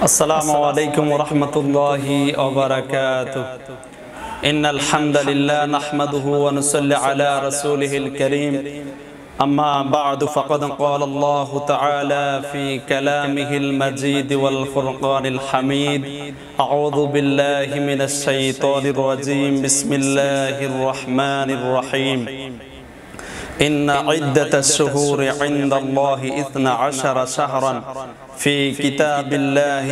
السلام عليكم ورحمة الله وبركاته. إن الحمد لله نحمده ونصلي على رسوله الكريم. أما بعد فقد قال الله تعالى في كلامه المجيد والفرقان الحميد. أعوذ بالله من الشيطان الرجيم. بسم الله الرحمن الرحيم. إن عدة الشهور عند الله 12 شهرا في كتاب الله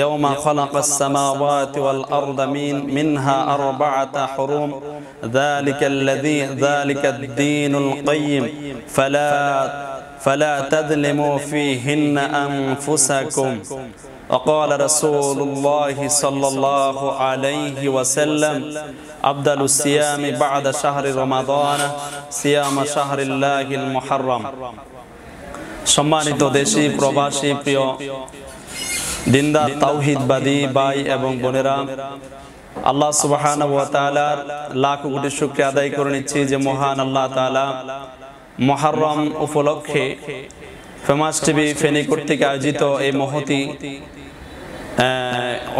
يوم خلق السماوات والأرض منها 4 حرم ذلك الدين القيم فلا تظلموا فيهن أنفسكم. وقال رسول الله صلى الله عليه وسلم أفضل الصيام بعد شهر رمضان صيام شهر الله المحرم. সম্মানিত দেশি প্রবাসী প্রিয় দিনদার তাওহীদবাদী ভাই এবং বোনেরা, আল্লাহ সুবহানাহু ওয়া তাআলার লাখ কোটি শুকরিয়া আদায় করে নিচ্ছি যে মহান আল্লাহ তাআলা মহররম উপলক্ষে ফেমাস টিভি ফেনী কর্তৃক আয়োজিত এই মহতি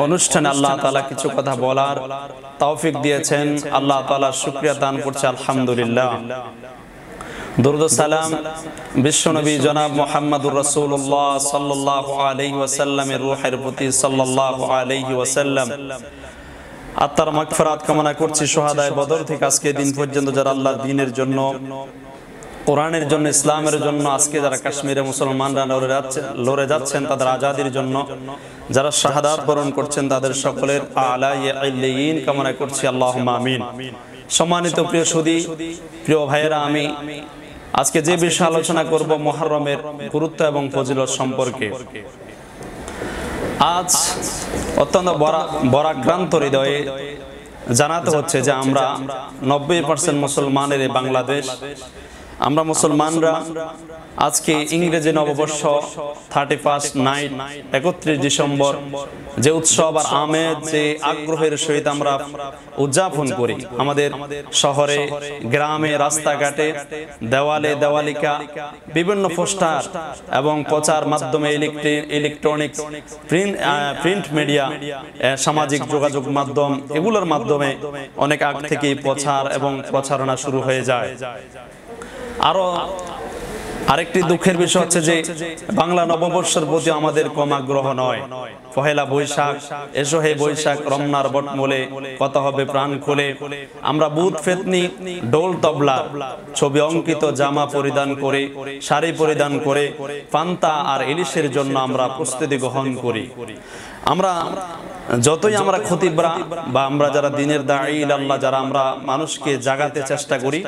অনুষ্ঠানে আল্লাহ তাআলা কিছু কথা বলার তৌফিক দিয়েছেন। আল্লাহ তাআলার শুকরিয়া দান করছে আলহামদুলিল্লাহ। দরুদ ও সালাম বিশ্বনবী জনাব মুহাম্মদুর রাসূলুল্লাহ সাল্লাল্লাহু আলাইহি ওয়াসাল্লামের রূহের প্রতি সাল্লাল্লাহু আলাইহি ওয়াসাল্লাম আত্মার মাগফিরাত কামনা করছি। শুহাদায়ে বদর থেকে আজকে দিন পর্যন্ত যারা আল্লাহর দ্বীনের জন্য, কোরআনের জন্য, ইসলামের জন্য আজকে যারা কাশ্মীরে মুসলমানরা লড়ে যাচ্ছেন তাদের আজাদির জন্য, যারা শাহাদাত বরণ করছেন তাদের সকলের আলা ইল্লিয়িন কামনা করছি, আল্লাহুম্মা আমিন। সম্মানিত প্রিয় সুধী, প্রিয় ভাইয়েরা, আমি আজকে যে বিষয়ে আলোচনা করব মুহররমের গুরুত্ব এবং ফজিলত সম্পর্কে। আজ অত্যন্ত বরাক্রান্ত হৃদয়ে জানাতে হচ্ছে যে আমরা 90% মুসলমানের এই বাংলাদেশ, আমরা মুসলমানরা আজকে ইংরেজি নববর্ষ 31 নাইট 31 ডিসেম্বর যে উৎসব আর আমেজ, যে আগ্রহের সহিত আমরা উদযাপন করি আমাদের শহরে, গ্রামে, রাস্তাঘাটে, দেওয়ালে দেওয়ালিকা, বিভিন্ন পোস্টার এবং প্রচার মাধ্যমে, ইলেকট্রনিক প্রিন্ট মিডিয়া, সামাজিক যোগাযোগ মাধ্যম, এগুলোর মাধ্যমে অনেক আগ থেকেই প্রচার এবং প্রচারণা শুরু হয়ে যায়। আরেকটি দুঃখের বিষয় হচ্ছে যে বাংলা নববর্ষের প্রতি আমাদের কম আগ্রহ নয়। পহেলা বৈশাখ, এসো হে বৈশাখ, রমনার বটমূলে কথা হবে প্রাণ খুলে, আমরা বুট ফেতনি, ঢোল তবলা, ছবি অঙ্কিত জামা পরিধান করে, শাড়ি পরিধান করে পান্তা আর ইলিশের জন্য আমরা প্রস্তুতি গ্রহণ করি। আমরা যতই আমরা খতিবরা বা আমরা যারা দ্বীনের দাঈ আল্লাহ, যারা আমরা মানুষকে জাগাতে চেষ্টা করি,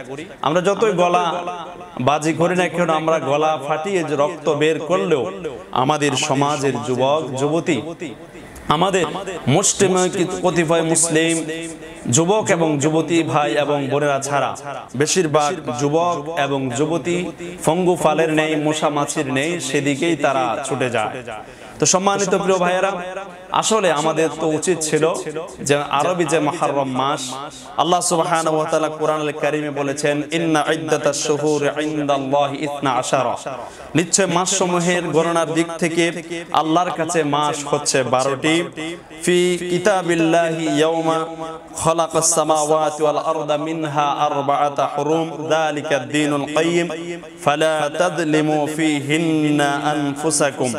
আমরা যতই গলা বাজি করি না কেন, আমরা গলা ফাটিয়ে রক্ত বের করলেও আমাদের সমাজের যুবক যুবতী, আমাদের মুসলিম কতিপয় মুসলিম যুবক এবং যুবতী ভাই এবং বোনেরা ছাড়া বেশিরভাগ যুবক এবং যুবতী ফঙ্গু ফালের নেই, মশা মাছির নেই, সেদিকেই তারা ছুটে যায়। তো সম্মানিত প্রিয় ভাইয়েরা, আসলে আমাদের তো উচিত ছিল যে আরবি যে মুহররম মাস, আল্লাহ সুবহানাহু ওয়া তাআলা কোরআনুল কারীমে বলেছেন ইন্না ইদ্দাতাশ শুহুরি ইনদাল্লাহি 12, নিশ্চয় মাসসমূহের গণনার দিক থেকে আল্লাহর কাছে মাস হচ্ছে 12টি। ফি কিতাবিল্লাহি ইয়াওমা খালাকাস সামাওয়াতি ওয়াল আরদা মিনহা 4 হুরুম যালিকাদ দীনুল কাইয়্যিম ফালা তাযলিমু ফীহিন্না আনফুসাকুম।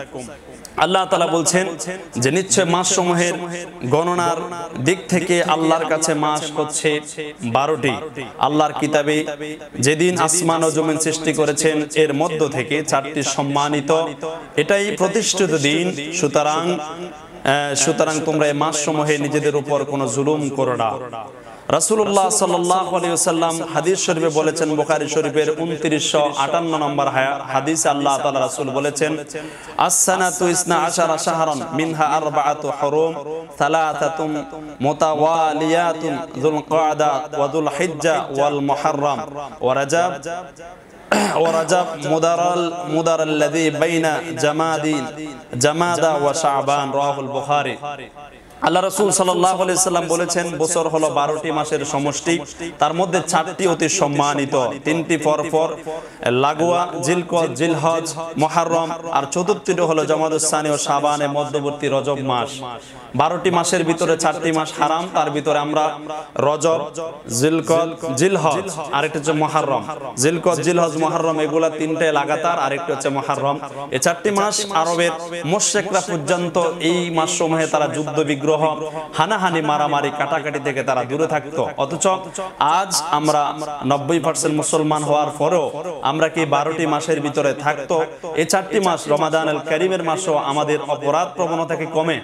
আল্লাহ তাআলা বলছেন যে নিশ্চয় মাসসমূহের গণনার দিক থেকে আল্লাহর কাছে মাস হচ্ছে 12টি। আল্লাহর কিতাবে যেদিন আসমান ও জমিন সৃষ্টি করেছেন এর মধ্য থেকে 4টি সম্মানিত, এটাই প্রতিষ্ঠিত দিন। সুতরাং তোমরা এই মাসসমূহে নিজেদের উপর কোনো জুলুম করো না। রাসূলুল্লাহ সাল্লাল্লাহু আলাইহি ওয়াসাল্লাম হাদিস শরীফে বলেছেন, বুখারী শরীফের 2958 নম্বর হাদিসে আল্লাহ তাআলা রাসূল বলেছেন, as-sanatu 12 শাহরান মিনহা 4 হুরুম সালাতাতুম মুতাওয়ালিয়াতুন যুলকাদা ওয়া যুলহিজ্জা ওয়াল মুহররম ওয়া রাজাব মুদার আল্লাযী বাইনা জামাদা ওয়া শাবান, রাওয়াহুল বুখারী। আল্লাহ রাসূল সাল্লাল্লাহু আলাইহি সাল্লাম বলেছেন বছর হলো 12টি মাসের সমষ্টি, তার মধ্যে 4টি অতি সম্মানিত, 3টি পরপর লাগোয়া, জিলকদ, জিলহজ, মুহররম, আর চতুর্থটি হলো জমাদুস সানি ও শাবানের মধ্যবর্তী রজব মাস। 12টি মাসের ভিতরে 4টি মাস হারাম, তার ভিতরে আমরা রজব, জিলকদ, জিলহজ আর একটা হচ্ছে মুহররম। জিলকদ, জিলহজ, মুহররম এগুলা তিনটে লাগাতার, আর একটা হচ্ছে মুহররম। এই 4টি মাস আরবের মুশরিকরা পর্যন্ত এই মাসসমূহে তারা যুদ্ধ বিগ্রহ, হানাহানি, মারামারি, কাটাকাটি থেকে তারা দূরে থাকতো। অথচ আজ আমরা 90% মুসলমান হওয়ার পরেও আমরা কি 12টি মাসের ভিতরে থাকতো? এই 4টি মাস রমাদানুল কারীমের মাসও আমাদের অপরাধ প্রবণতা কি কমে?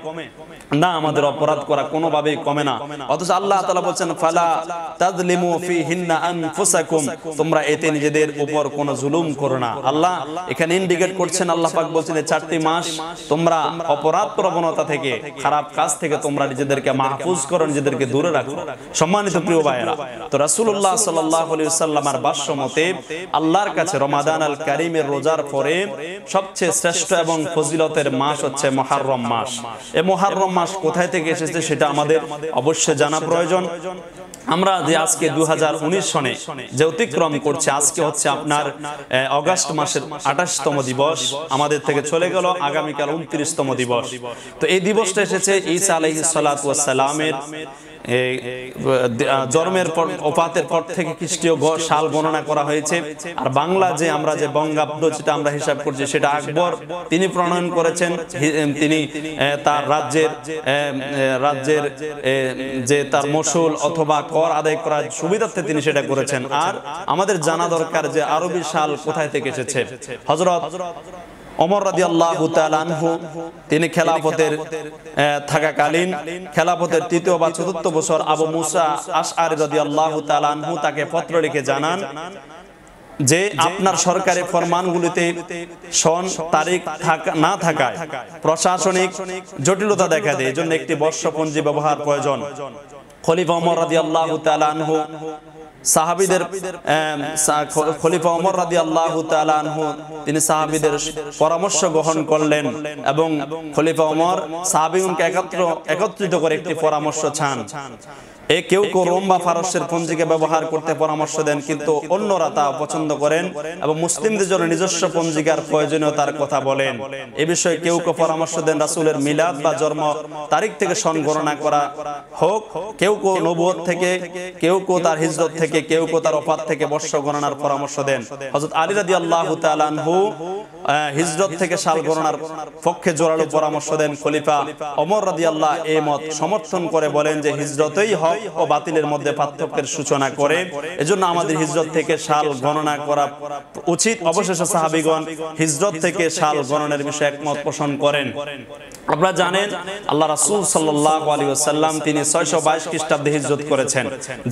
না, আমাদের অপরাধ করা কোনোভাবেই কমে না। অথচ আল্লাহ তাআলা বলছেন ফালা তাযলিমু ফীহিন্না আনফুসাকুম, তোমরা এতে নিজেদের উপর কোনো জুলুম করো না। আল্লাহ এখানে ইন্ডিকেট করছেন, আল্লাহ পাক বলছেন এই 4টি মাস তোমরা অপরাধ প্রবণতা থেকে, খারাপ কাজ থেকে তোমরা নিজেদেরকে মাহফুজ করো, নিজেদেরকে দূরে রাখো। সম্মানিত প্রিয় ভাইয়েরা, তো রাসূলুল্লাহ সাল্লাল্লাহু আলাইহি ওয়াসাল্লামের ভাষ্য মতে আল্লাহর কাছে রমাদানুল কারীমের রোজার পরে সবচেয়ে শ্রেষ্ঠ এবং ফজিলতের মাস হচ্ছে মুহররম মাস। এই মুহররম মাস কোথায় থেকে এসেছে সেটা আমাদের অবশ্যই জানা প্রয়োজন। আমরা যে আজকে 2019 সনে যে অতিক্রম করছে, আজকে হচ্ছে আপনার অগাস্ট মাসের 28তম দিবস, আমাদের থেকে চলে গেল আগামীকাল 29তম দিবস। তো এই দিবসটা এসেছে ঈসা আলাইহিস সালাতু ওয়াস সালামের জন্মের পর, ওফাতের পর থেকে খ্রিস্টীয় সাল গণনা করা হয়েছে। আর বাংলা যে আমরা যে বঙ্গাব্দ যেটা আমরা হিসাব করছি সেটা আকবর তিনি প্রণয়ন করেছেন। তিনি তার রাজ্যের যে তার মসুল অথবা কর আদায় করার সুবিধার্থে তিনি সেটা করেছেন। আর আমাদের জানা দরকার যে আরবি সাল কোথায় থেকে এসেছে। হযরত ওমর রাদিয়াল্লাহু তাআলা আনহু তিনি খেলাফতের থাকাকালীন খেলাফতের 3য় বা 4র্থ বছর আবু মুসা আশআরী রাদিয়াল্লাহু তাআলা আনহু তাকে পত্র লিখে জানান যে আপনার সরকারি ফরমানগুলিতে সন তারিখ না থাকায় প্রশাসনিক জটিলতা দেখা দেয়, এজন্য একটি বর্ষপঞ্জি ব্যবহার প্রয়োজন। খলিফা ওমর রাদিয়াল্লাহু তাআলা আনহু সাহাবীদের খলিফা ওমর রাদিয়াল্লাহু তাআলা আনহু তিনি সাহাবীদের পরামর্শ গ্রহণ করলেন এবং খলিফা ওমর সাহাবীগণকে একত্রিত করে একটি পরামর্শ চান। কেউ রোম বা ফারসের পঞ্জিকে ব্যবহার করতে পরামর্শ দেন, কিন্তু অন্যরা তা পছন্দ করেন এবং মুসলিমদের জন্য নিজস্ব পঞ্জিকার প্রয়োজনীয়তার কথা বলেন। এ বিষয়ে কেউ পরামর্শ দেন রাসূলের মিলাদ বা জন্ম তারিখ থেকে সন গণনা করা হোক, কেউ নবুয়ত থেকে, কেউ তার হিজরত থেকে, কেউ তার ওফাত থেকে বর্ষ গণনার পরামর্শ দেন। হযরত আলী রাদিয়াল্লাহু তাআলা আনহু হিজরত থেকে সাল গণনার পক্ষে জোরালো পরামর্শ দেন। খলিফা ওমর রাদিয়াল্লাহু এই মত সমর্থন করে বলেন যে হিজরতই হক ও বাতিলের মধ্যে পার্থক্যের সূচনা করে, এজন্য আমাদের হিজরত থেকে সাল গণনা করা উচিত। অবশেষে সাহাবীগণ হিজরত থেকে সাল গণনার বিষয়ে একমত পোষণ করেন। আপনারা জানেন আল্লাহ রাসূল সাল্লাল্লাহু আলাইহি ওয়াসাল্লাম তিনি 622 খ্রিস্টাব্দে হিজরত করেছেন।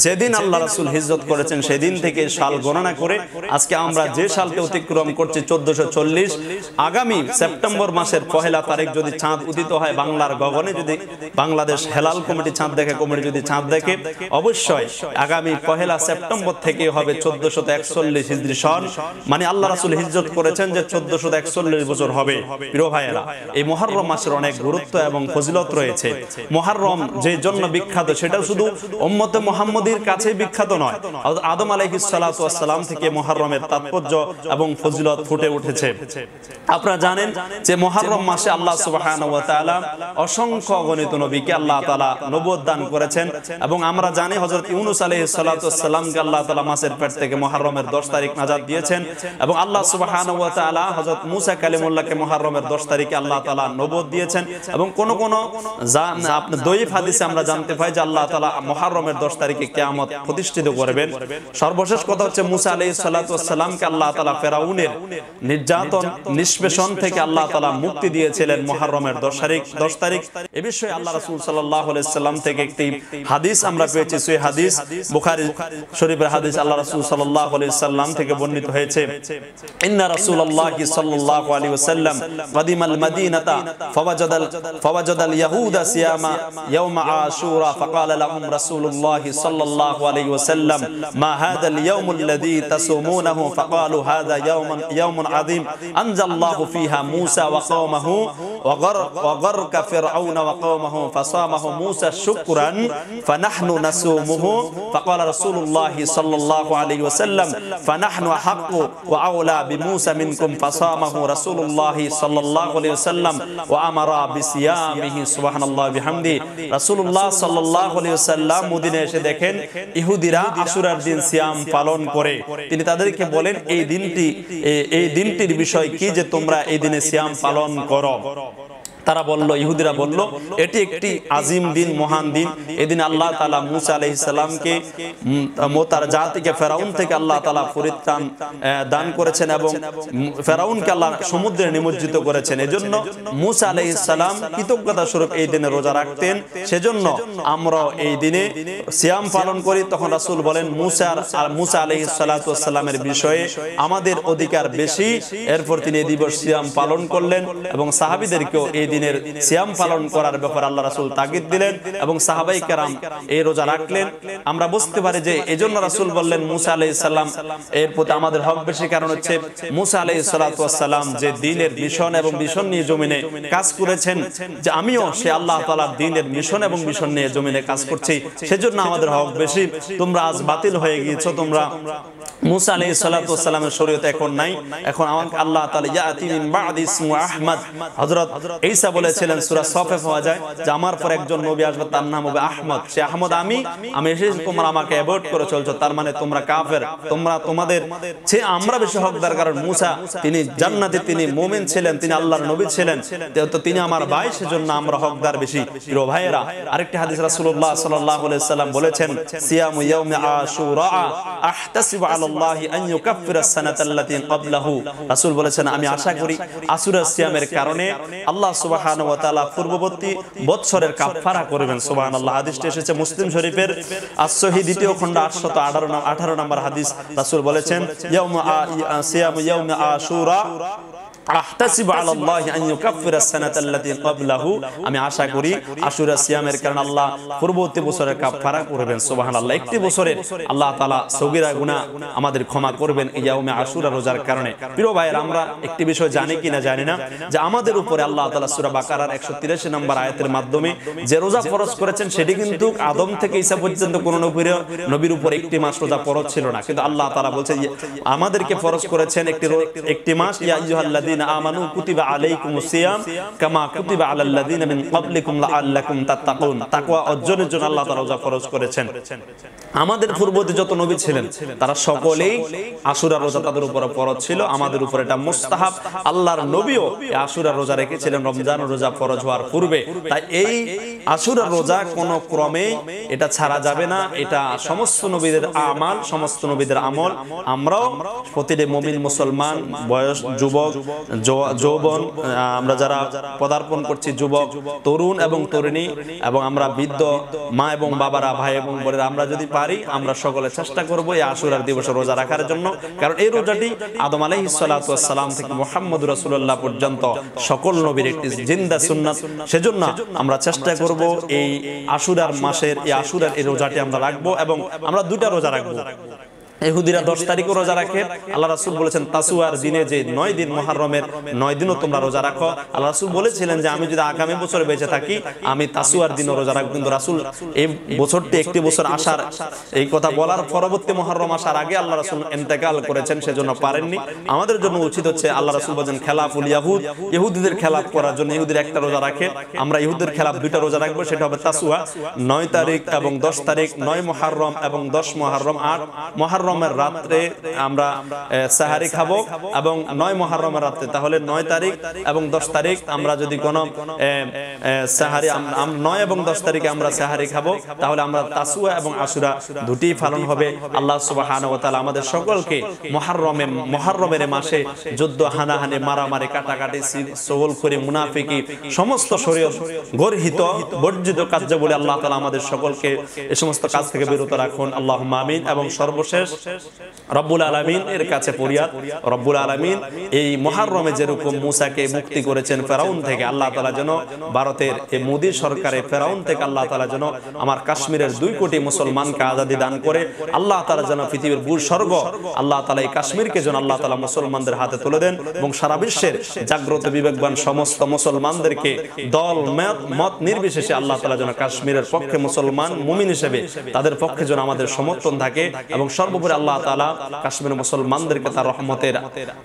যেদিন আল্লাহ রাসূল হিজরত করেছেন সেদিন থেকে সাল গণনা করে আজকে আমরা যে সালকে অতিক্রম করছি 1440, আগামী সেপ্টেম্বর মাসের 1 তারিখ যদি চাঁদ উদিত হয় বাংলার গগনে, যদি বাংলাদেশ হেলাল কমিটি চাঁদ দেখে, কমিটি যদি চাঁদ দেখে, অবশ্যই আগামী 1 সেপ্টেম্বর থেকে হবে 1441 হিজরি সন, মানে আল্লাহ রাসূল হিজরত করেছেন যে 1441 বছর হবে। প্রিয় ভাইয়েরা, এই মুহররম মাসের অনেক গুরুত্ব এবং ফজিলত রয়েছে। মুহররম যে জন্য বিখ্যাত সেটা শুধু উম্মতে মুহাম্মদীর কাছে বিখ্যাত নয়, আদম আলাইহিস সালাতু ওয়াস সালাম থেকে মুহররমের তাৎপর্য এবং ফজিলত ফুটে উঠেছে। আপনারা জানেন যে মুহররম মাসে আল্লাহ সুবহানাহু ওয়া তাআলা অসংখ্য অগণিত নবীকে আল্লাহ তাআলা নবুয়ত দান করেছেন এবং আমরা জানি হযরত ইউনূস আলাইহিস সালাতু ওয়াস সালামকে আল্লাহ তাআলা মাছের পেট থেকে মুহররমের 10 তারিখ নাজাত দিয়েছেন এবং আল্লাহ সুবহানাহু ওয়া তাআলা হযরত মূসা কালিমুল্লাহকে মুহররমের 10 তারিখে আল্লাহ তাআলা নবুয়ত দিয়েছেন এবং কোন আপনি দয়ীফ হাদিসে আমরা জানতে পাই যে আল্লাহ তাআলা মুহররমের 10 তারিখে কিয়ামত প্রতিষ্ঠিত করবেন। সর্বশেষ কথা হচ্ছে মূসা আলাইহিস সালাতু ওয়াস সালামকে আল্লাহ তাআলা ফেরাউনের নির্যাতন নিষ্পেষণ থেকে আল্লাহ তাআলা মুক্তি দিয়েছিলেন মুহররমের 10 তারিখ। এ বিষয়ে আল্লাহ রাসূল সাল্লাল্লাহু আলাইহি সাল্লাম থেকে একটি হাদিস আমরা পেয়েছি, সেই হাদিস বুখারী শরীফের হাদিস। আল্লাহ রাসূল সাল্লাল্লাহু আলাইহি সাল্লাম থেকে বর্ণিত হয়েছে, ইন্না রাসূলুল্লাহি সাল্লাল্লাহু আলাইহি ওয়াসাল্লাম কাদিমাল মাদিনাতা ফাওয়াজাদাল ইয়াহুদা সিয়ামা ইয়াওম আশুরা ফাকালা লাহুম রাসূলুল্লাহি সাল্লাল্লাহু আলাইহি ওয়াসাল্লাম মা হাদাল ইয়াউমুল্লাযী তাসুমুনাহু ফাকালু হাদা ইয়াউমুন আযীম আনজাল্লাহু ফিহা মূসা ওয়া কওমাহু ওয়া গারকা ফিরআউনা ওয়া কওমাহু ফাসামাহু মূসা শুকরান ফানাহনু নাসুমুহু ফাকালা রাসূলুল্লাহ সাল্লাল্লাহু আলাইহি ওয়াসাল্লাম ফানাহনু আহাক্কু ওয়া আওলা বিমূসা মিনকুম ফাসামাহু রাসূলুল্লাহ সাল্লাল্লাহু আলাইহি ওয়াসাল্লাম ওয়া আমারা বিসিয়ামিহি সুবহানাল্লাহি বিহামদি। রাসূলুল্লাহ সাল্লাল্লাহু আলাইহি ওয়াসাল্লাম মদিনায় এসে দেখেন ইহুদিরা আশুরার দিন সিয়াম পালন করে। তিনি তাদেরকে বলেন এই দিনটির বিষয় কি যে তোমরা এই দিনে সিয়াম পালন করো। তারা বলল, ইহুদিরা বলল, এটি একটি আজিম দিন, মহান দিন। এদিন আল্লাহ তাআলা মূসা আলাইহিস সালামকে তার জাতিকে ফেরাউন থেকে আল্লাহ তাআলা পরিত্রাণ দান করেছেন এবং ফেরাউনকে আল্লাহ সমুদ্রে নিমজ্জিত করেছেন। এজন্য মূসা আলাইহিস সালাম কৃতজ্ঞতা স্বরূপ এই দিনে রোজা রাখতেন। সেজন্য আমরা এই দিনে সিয়াম পালন করি। তখন রাসূল বলেন মূসা আলাইহিস সালাতু ওয়াস সালামের বিষয়ে আমাদের অধিকার বেশি। এরপর তিনি এই দিবস সিয়াম পালন করলেন এবং সাহাবীদেরকেও এই দিনের সিয়াম পালন করার ব্যাপারে আল্লাহ রাসূল তাগিদ দিলেন এবং সাহাবায়ে কেরাম এই রোজা রাখলেন। আমরা বুঝতে পারি যে এজন্য রাসূল বললেন মূসা আলাইহিস সালাম এর প্রতি আমাদের হক বেশি। কারণ হচ্ছে মূসা আলাইহিস সালাতু ওয়াস সালাম যে দ্বীনের মিশন এবং মিশন নিয়ে জমিনে কাজ করেছেন, যে আমিও সে আল্লাহ তাআলার দ্বীনের মিশন এবং মিশন নিয়ে জমিনে কাজ করছি, সেজন্য আমাদের হক বেশি। তোমরা আজ বাতিল হয়ে গিয়েছো, তোমরা মূসা আলাইহিস সালাতু ওয়াস সালামের শরীয়তে এখন নাই। এখন আমাকে আল্লাহ তাআলা ইয়াতি মিন বাদি ইসমু আহমদ, হযরত ঈসা বলেছিলেন সূরা সফে পাওয়া যায় যে আমার পর একজন নবী আসবে, তার নাম হবে আহমদ। সে আহমদ আমি এসেছি, তোমরা আমাকে অ্যাভয়েড করে চলছো, তার মানে তোমরা কাফের, তোমরা তোমাদের চেয়ে আমরা বেশি হকদার। কারণ মূসা তিনি জান্নাতে, তিনি মুমিন ছিলেন, তিনি আল্লাহর নবী ছিলেন, তো তিনি আমার ভাই, সেজন্য আমরা হকদার বেশি। প্রিয় ভাইয়েরা, আরেকটি হাদিস রাসূলুল্লাহ সাল্লাল্লাহু আলাইহি সাল্লাম বলেছেন সিয়ামু ইয়াউমি আশুরা আহতাসিবু আলাল্লাহি আন ইউকাফফিরা আস-সানাতাল্লাতী ক্বাবলাহু। রাসূল বলেছেন আমি আশা করি আশুরার সিয়ামের কারণে আল্লাহ সুবহানাহু ওয়া তাআলা পূর্ববর্তী বৎসরের কাফারা করবেন। সুবহানাল্লাহ। হাদিসটি এসেছে মুসলিম শরীফের as-সহিহ দ্বিতীয় খণ্ড 818 নম্বর হাদিস। রাসূল বলেছেন সিয়ামু ইয়াউমি আশুরা আহতাসিবু আলাল্লাহি আন ইউকাফফিরা আস-সানাতাল্লাতী ক্বাবলাহু। আমি আশা করি আশুরা সিয়ামের কারণে আল্লাহ পূর্ববর্তী বছরের কাফারা করবেন। সুবহানাল্লাহ। একটি বছরের আল্লাহ তাআলা সগীরা গুনাহ আমাদের ক্ষমা করবেন এই ইয়াউমে আশুরা রোজার কারণে। প্রিয় ভাইয়েরা, আমরা একটি বিষয় জানি কিনা জানি না যে আমাদের উপরে আল্লাহ তাআলা সূরা বাকারার 183 নম্বর আয়াতের মাধ্যমে যে রোজা ফরজ করেছেন, সেটি কিন্তু আদম থেকে ঈসা পর্যন্ত কোন নবীর উপর একটি মাস রোজা ফরজ ছিল না। কিন্তু আল্লাহ তাআলা বলেছেন আমাদেরকে ফরজ করেছেন একটি মাস, ইয়া আইয়ুহাল্লাযীনা আমানু কুতিবা আলাইকুমুস সিয়াম কামা কুতিবা আলাল্লাযীনা মিন ক্বাবলিকুম লাআল্লাকুম তাত্তাকুন। তাকওয়া অর্জনের জন্য আল্লাহ তাআলা রোজা ফরজ করেছেন। আমাদের পূর্ববর্তী যত নবী ছিলেন তারা সকলেই আশুরা রোজা তাদের উপর ফরজ ছিল, আমাদের উপর এটা মুস্তাহাব। আল্লাহর নবীও এই আশুরা রোজা রেখেছিলেন রমজান রোজা ফরজ হওয়ার পূর্বে। তাই এই আশুরা রোজা কোনো ক্রমে এটা ছাড়া যাবে না। এটা সমস্ত নবীদের আমাল, সমস্ত নবীদের আমল। আমরাও প্রতিটি মুমিন মুসলমান, বয়স যুবক যৌবন, আমরা যারা পদার্পণ করছি যুবক, তরুণ এবং তরুণী, এবং আমরা বৃদ্ধ মা এবং বাবারা, ভাই এবং বোনেরা, আমরা যদি পারি আমরা সকলে চেষ্টা করব এই আশুরার দিবসে রোজা রাখার জন্য। কারণ এই রোজাটি আদম আলাইহিস সালাতু ওয়াস সালাম থেকে মুহাম্মদুর রাসূলুল্লাহ পর্যন্ত সকল নবীর একটি জিন্দা সুন্নাত। সেজন্য আমরা চেষ্টা করব এই আশুরার মাসের এই আশুরার এই রোজাটি আমরা রাখবো, এবং আমরা দুটা রোজা রাখবো। ইহুদিরা 10 তারিখও রোজা রাখে। আল্লাহ রাসূল বলেছেন তাসুয়ার দিনে যে 9 দিন মুহররমের 9 দিনও তোমরা রোজা রাখো। আল্লাহ রাসূল বলেছিলেন যে আমি যদি আগামী বছরে বেঁচে থাকি আমি তাসুয়ার দিনও রোজা রাখব। কিন্তু রাসূল এই বছরটি একটি বছর আসার এই কথা বলার পরবর্তী মুহররম আসার আগে আল্লাহ রাসূল ইন্তেকাল করেছেন, সেজন্য পারেননি। আমাদের জন্য উচিত হচ্ছে আল্লাহ রাসূল বলেন খেলাফুল ইয়াহুদ, ইহুদিদের খেলাফ করার জন্য ইহুদিরা একটা রোজা রাখে, আমরা ইহুদের খেলাফ দুইটা রোজা রাখবো। সেটা হবে তাসুয়া 9 তারিখ এবং 10 তারিখ, 9 মুহররম এবং 10 মুহররম। 8 মুহররমের রাতে আমরা সাহারি খাবো এবং 9 মুহররমের রাতে, তাহলে 9 তারিখ এবং 10 তারিখ আমরা যদি কোনো সাহারি 9 এবং 10 তারিখে আমরা সাহারি খাবো, তাহলে আমরা তাসুয়া এবং আশুরা দুটি পালন হবে। আল্লাহ সুবহানাহু ওয়া তাআলা আমাদের সকলকে মুহররমের মাসে যুদ্ধ, হানাহানি, মারামারি, কাটাকাটি, সওলখুরি, মুনাফিকি, সমস্ত শরীয়ত গর্হিত বর্জিত কার্যাবলী আল্লাহ তাআলা আমাদের সকলকে এই সমস্ত কাজ থেকে বিরত রাখুন। আল্লাহুম্মা আমিন। এবং সর্বশেষ রব্বুল আলামিন এর কাছে ফরিয়াদ, রব্বুল আলামিন এই মুহররমে যেরকম মুসাকে মুক্তি করেছেন ফেরাউন থেকে, আল্লাহ তাআলা যেন ভারতের এই মোদী সরকারের ফেরাউন থেকে আল্লাহ তাআলা যেন আমার কাশ্মীরের 2 কোটি মুসলমানকে আজাদি দান করে, আল্লাহ তাআলা যেন পৃথিবীর ভূস্বর্গ আল্লাহ তাআলা এই কাশ্মীরকে যেন আল্লাহ তাআলা মুসলমানদের হাতে তুলে দেন এবং সারা বিশ্বের জাগ্রত বিবেকবান সমস্ত মুসলমানদেরকে দল মত নির্বিশেষে আল্লাহ তাআলা যেন কাশ্মীরের পক্ষে মুসলমান মুমিন হিসেবে তাদের পক্ষে যেন আমাদের সমর্থন থাকে এবং সর্বোপরি আল্লাহ তাআলা কাশ্মীরের মুসলমানদেরকে তার রহমতের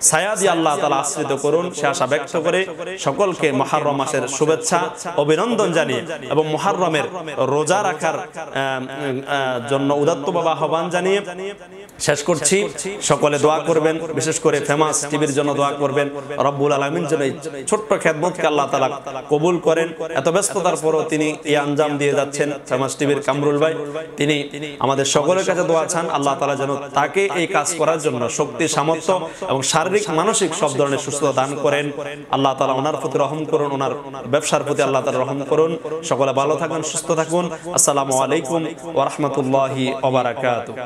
ছায়া দিয়ে আল্লাহ তাআলা আশ্রিত করুন সে আশা ব্যক্ত করে সকলকে মুহররম মাসের শুভেচ্ছা অভিনন্দন জানিয়ে এবং মুহররমের রোজা রাখার জন্য উদাত্তভাবে আহ্বান জানিয়ে শেষ করছি। সকলে দোয়া করবেন, বিশেষ করে ফেমাস টিভির জন্য দোয়া করবেন। রব্বুল আলামিন যেন এই ছোট্ট খেদমতকে আল্লাহ তাআলা কবুল করেন। এত ব্যস্ততার পরও তিনি এই আঞ্জাম দিয়ে যাচ্ছেন। ফেমাস টিভির কামরুল ভাই তিনি আমাদের সকলের কাছে দোয়া চান আল্লাহ তাআলা যেন তাকে এই কাজ করার জন্য শক্তি, সামর্থ্য এবং শারীরিক মানসিক সব ধরনের সুস্থতা দান করেন। আল্লাহ তাআলা ওনার প্রতি রহম করুন, ওনার ব্যবসার প্রতি আল্লাহ তাআলা রহম করুন। সকলে ভালো থাকুন, সুস্থ থাকুন। আসসালামু আলাইকুম ওয়া রাহমাতুল্লাহি ওয়া বারাকাতুহু।